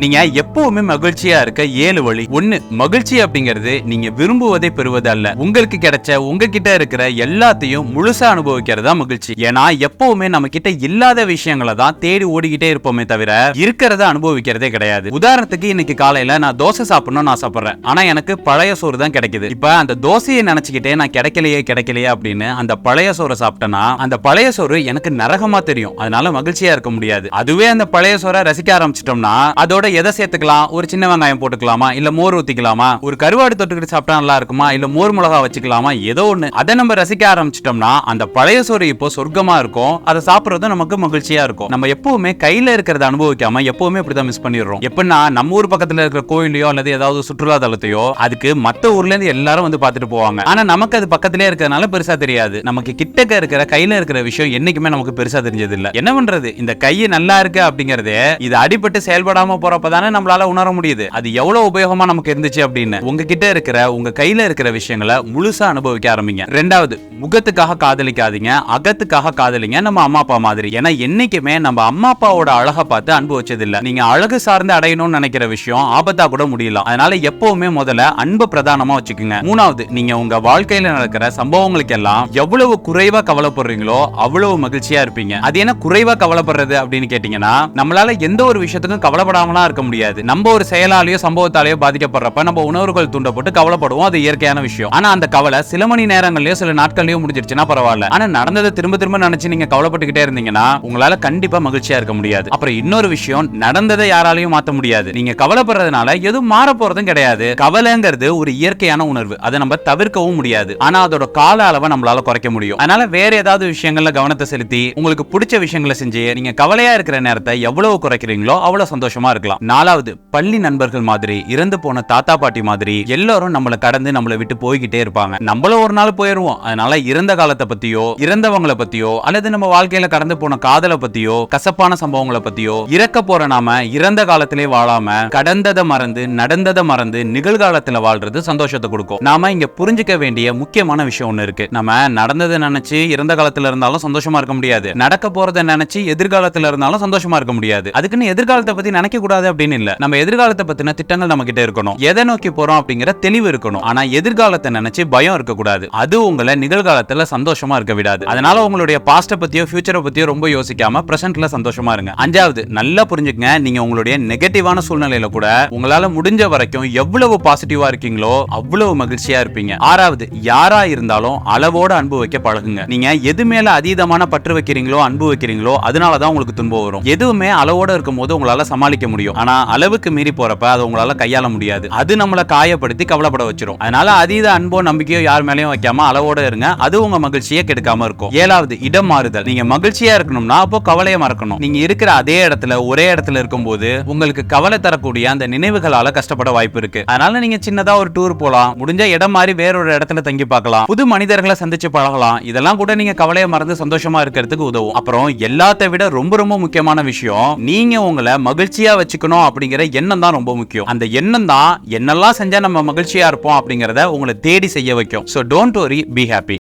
நீங்க எப்பவுமே மகிழ்ச்சியா இருக்க 7 வழி. 1. மகிழ்ச்சி அப்படிங்கிறது நீங்க விரும்புவதை பெறுவது அல்ல. உங்களுக்கு கிடைச்ச உங்ககிட்ட இருக்கிற எல்லாத்தையும் முழுசா அனுபவிக்கிறதா மகிழ்ச்சி. ஏன்னா எப்பவுமே நம்ம கிட்ட இல்லாத விஷயங்களை தான் தேடி ஓடிக்கிட்டே இருப்போமே தவிர இருக்கிறத அனுபவிக்கிறதே கிடையாது. உதாரணத்துக்கு இன்னைக்கு காலையில நான் தோசை சாப்பிடணும்னு ஆசைப்படுறேன். ஆனா எனக்கு பழைய சோறு தான் கிடைக்குது. இப்ப அந்த தோசையை நினைச்சுக்கிட்டே நான் கிடைக்கலையே அப்படின்னு அந்த பழைய சோறை சாப்பிட்டேன்னா அந்த பழைய சோறு எனக்கு நரகமா தெரியும். அதனால மகிழ்ச்சியா இருக்க முடியாது. அதுவே அந்த பழைய சோறை ரசிக்க ஆரம்பிச்சிட்டோம்னா அதோட எதை சேர்த்துக்கலாம்? ஒரு சின்ன வெங்காயம் போட்டுக்கலாமா, இல்ல மோர் ஊத்திக்கலாமா, ஒரு கருவாடு தொட்டுக்கிட்டு சாப்பிட்டா நல்லா இருக்குமா, இல்ல மோர் மிளகா வச்சுக்கலாமா, ஏதோ ஒண்ணு. அதை நம்ம ரசிக்க ஆரம்பிச்சிட்டோம்னா அந்த பழைய சோறு இப்போ சொர்க்கமா இருக்கும். அதை சாப்பிடுறது நமக்கு மகிழ்ச்சியா இருக்கும். நம்ம எப்பவுமே கையில இருக்கிறத அனுபவிக்காம எப்பவுமே இப்படிதான் மிஸ் பண்ணிடுறோம். எப்படின்னா நம்ம ஊர் பக்கத்துல இருக்கிற கோயிலையோ அல்லது ஏதாவது சுற்றுலா தலத்தையோ அதுக்கு மத்த ஊர்ல இருந்து எல்லாரும் வந்து பார்த்துட்டு போவாங்க. ஆனா நமக்கு அது பக்கத்திலே இருக்கிறதுனால பெருசா தெரியாது. நமக்கு கிட்டக்க இருக்கிற கையில இருக்கிற விஷயம் என்னைக்குமே நமக்கு பெருசா தெரிஞ்சது இல்ல. என்ன பண்றது? இந்த கை நல்லா இருக்கு அப்படிங்கறதே இது அடிபட்டு செயல்படாம போறப்பதானே நம்மளால உணர முடியுது அது எவ்வளவு உபயோகமா நமக்கு இருந்துச்சு அப்படின்னு. உங்ககிட்ட இருக்கிற உங்க கையில இருக்கிற விஷயங்களை முழுசா அனுபவிக்க ஆரம்பிங்க. 2வது, முகத்துக்காக காதலிக்காதீங்க, அகத்துக்காக காதலிங்க. நம்ம அம்மா அப்பா மாதிரி. ஏன்னா என்னைக்குமே நம்ம அம்மா அப்பாவோட அழகை பார்த்து அனுபவிச்சது இல்ல. நீங்க அழகு சார்ந்து அடையணும்னு நினைக்கிற விஷயம் ஆபத்தா கூட முடியலாம். அதனால எப்பவுமே முதல்ல அன்பு பிரதானமா வச்சுக்கோங்க. 3வது, நீங்க உங்க வாழ்க்கையில நடக்கிற சம்பவங்களுக்கு எல்லாம் எவ்வளவு குறைவா கவலைப்படுறீங்களோ அவ்வளவு மகிழ்ச்சியா இருப்பீங்க. அது என்ன குறைவா கவலைப்படுறது அப்படின்னு கேட்டீங்கன்னா நம்மளால எந்த ஒரு விஷயத்துக்கும் கவலைப்படாமலாம் இருக்க முடியாது. நம்ம ஒரு செயலாலேயோ சம்பவத்தாலேயோ பாதிக்கப்படுறப்ப நம்ம உணர்வுகள் தூண்டப்பட்டு கவலைப்படுவோம். அது இயற்கையான விஷயம். ஆனா அந்த கவலை சில மணி நேரங்கள்லயோ சில நாட்கள்லயோ முடிஞ்சிருச்சுன்னா பரவாயில்ல. ஆனா நடந்ததை திரும்ப திரும்ப நினைச்சு நீங்க கவலைப்பட்டுக்கிட்டே இருந்தீங்கன்னா உங்களால கண்டிப்பா மகிழ்ச்சியா இருக்க முடியாது. அப்புறம் இன்னொரு விஷயம், நடந்ததை யாராலையும் மாத்த முடியாது. நீங்க கவலைப்படுறதுனால எதுவும் மாற போறதும் கிடையாது. கவலைங்கிறது ஒரு இயற்கையான உணர்வு. அதை நம்ம தவிர்க்கவும் முடியாது. ஆனா அதோட கால அளவை நம்மளால குறைக்க முடியும். அதனால வேற ஏதாவது விஷயங்கள்ல கவனத்தை செலுத்தி உங்களுக்கு பிடிச்ச விஷயங்களை செஞ்சு நீங்க கவலையா இருக்கிற நேரத்தை எவ்வளவு குறைக்கிறீங்களோ அவ்வளவு சந்தோஷமா இருக்கலாம். 4வது, பள்ளி நண்பர்கள் மாதிரி, இறந்து போன தாத்தா பாட்டி மாதிரி எல்லாரும் நம்மளை கடந்து நம்மளை விட்டு போய்கிட்டே இருப்பாங்க. நம்மளும் ஒரு நாள் போயிருவோம். அதனால இறந்த காலத்தை பத்தியோ இறந்தவங்களை பத்தியோ அல்லது நம்ம வாழ்க்கையில கடந்து போன காதலை பத்தியோ கசப்பான சம்பவங்களை பத்தியோ இறக்க போற நாம இறந்த காலத்திலே வாழாம கடந்ததை மறந்து நடந்ததை மறந்து நிகழ்காலத்துல வாழ்றது சந்தோஷத்தை கொடுக்கும். நாம இங்க புரிஞ்சுக்க வேண்டிய முக்கியமான விஷயம் ஒண்ணு இருக்கு. நம்ம நடந்ததை நினைச்சு இறந்த காலத்துல இருந்தாலும் சந்தோஷமா இருக்க முடியாது. நடக்க போறதை நினைச்சு எதிர்காலத்துல இருந்தாலும் சந்தோஷமா இருக்க முடியாது. அதுக்குன்னு எதிர்காலத்தை பத்தி நினைக்க கூடாது அப்படின்னு இல்ல. நம்ம எதிர்காலத்தை பத்தின திட்டங்கள் நம்ம கிட்ட இருக்கணும். எதை நோக்கி போறோம் அப்படிங்கிற தெளிவு இருக்கணும். ஆனா எதிர்காலத்தை நினைச்சு பயம் இருக்க கூடாது. அது உங்களை நிகழ்காலத்துல சந்தோஷமா இருக்க விடாது. அதனால உங்களுடைய பாஸ்ட பத்தியோ ஃபியூச்சரை பத்தியோ ரொம்ப யோசிக்காம பிரசன்ட்ல சந்தோஷமா இருங்க. 5வது, நல்லா புரிஞ்சுக்கங்க. நீங்க உங்களுடைய நெகட்டிவான சூழ்நிலையில கூட உங்களால முடிஞ்ச வரைக்கும் எவ்வளவு பாசிட்டிவா இருக்கீங்களோ அவ்வளவு மகிழ்ச்சியா இருப்பீங்க. 6வது, யாரா இருந்தாலும் அளவோட அன்பு வைக்க பழகுங்க. நீங்க எது மேல அதீதமான பற்று வைக்கிறீங்களோ அன்பு வைக்கிறீங்களோ அதனாலதான் உங்களுக்கு துன்பம் வரும். எதுவுமே அளவோட இருக்கும் போது உங்களால சமாளிக்க முடியும். ஆனா அளவுக்கு மீறி போறப்ப அது உங்களால கையாள முடியாது. அது நம்மள காயப்படுத்தி கவலைப்பட வச்சிரும். அதனால அதீத அன்போ நம்பிக்கையோ யார் மேலயும் வைக்காம அளவோட இருங்க. அது உங்க மகிழ்ச்சியை கெடுக்காம இருக்கும். 7வது, இடம் மாறுதல். நீங்க மகிழ்ச்சியா இருக்கணும்னா அப்போ கவலையை மறக்கணும். நீங்க இருக்கிற அதே இடத்துல ஒரே இடத்துல இருக்கும்போது உங்களுக்கு கவலை தரக்கூடிய அந்த நினைவுகளால கஷ்டப்பட வாய்ப்பு இருக்கு. அதனால நீங்க சின்னதா ஒரு டூர் போலாம். முடிஞ்ச இடம் மாறி வேறொரு இடத்துல தங்கி பார்க்கலாம். புது மனிதர்களை சந்திச்சு பழகலாம். இதெல்லாம் கூட நீங்க கவலையை மறந்து சந்தோஷமா இருக்கிறதுக்கு உதவும். அப்புறம் எல்லாத்தை விட ரொம்ப ரொம்ப முக்கியமான விஷயம், நீங்க உங்களை மகிழ்ச்சியா வச்சுக்கணும் அப்படிங்கிற எண்ணம் தான் ரொம்ப முக்கியம். அந்த எண்ணம் தான் என்னெல்லாம் செஞ்சா நம்ம மகிழ்ச்சியா இருப்போம் அப்படிங்கறத உங்களை தேடி செய்ய வைக்கும். So don't worry, be happy.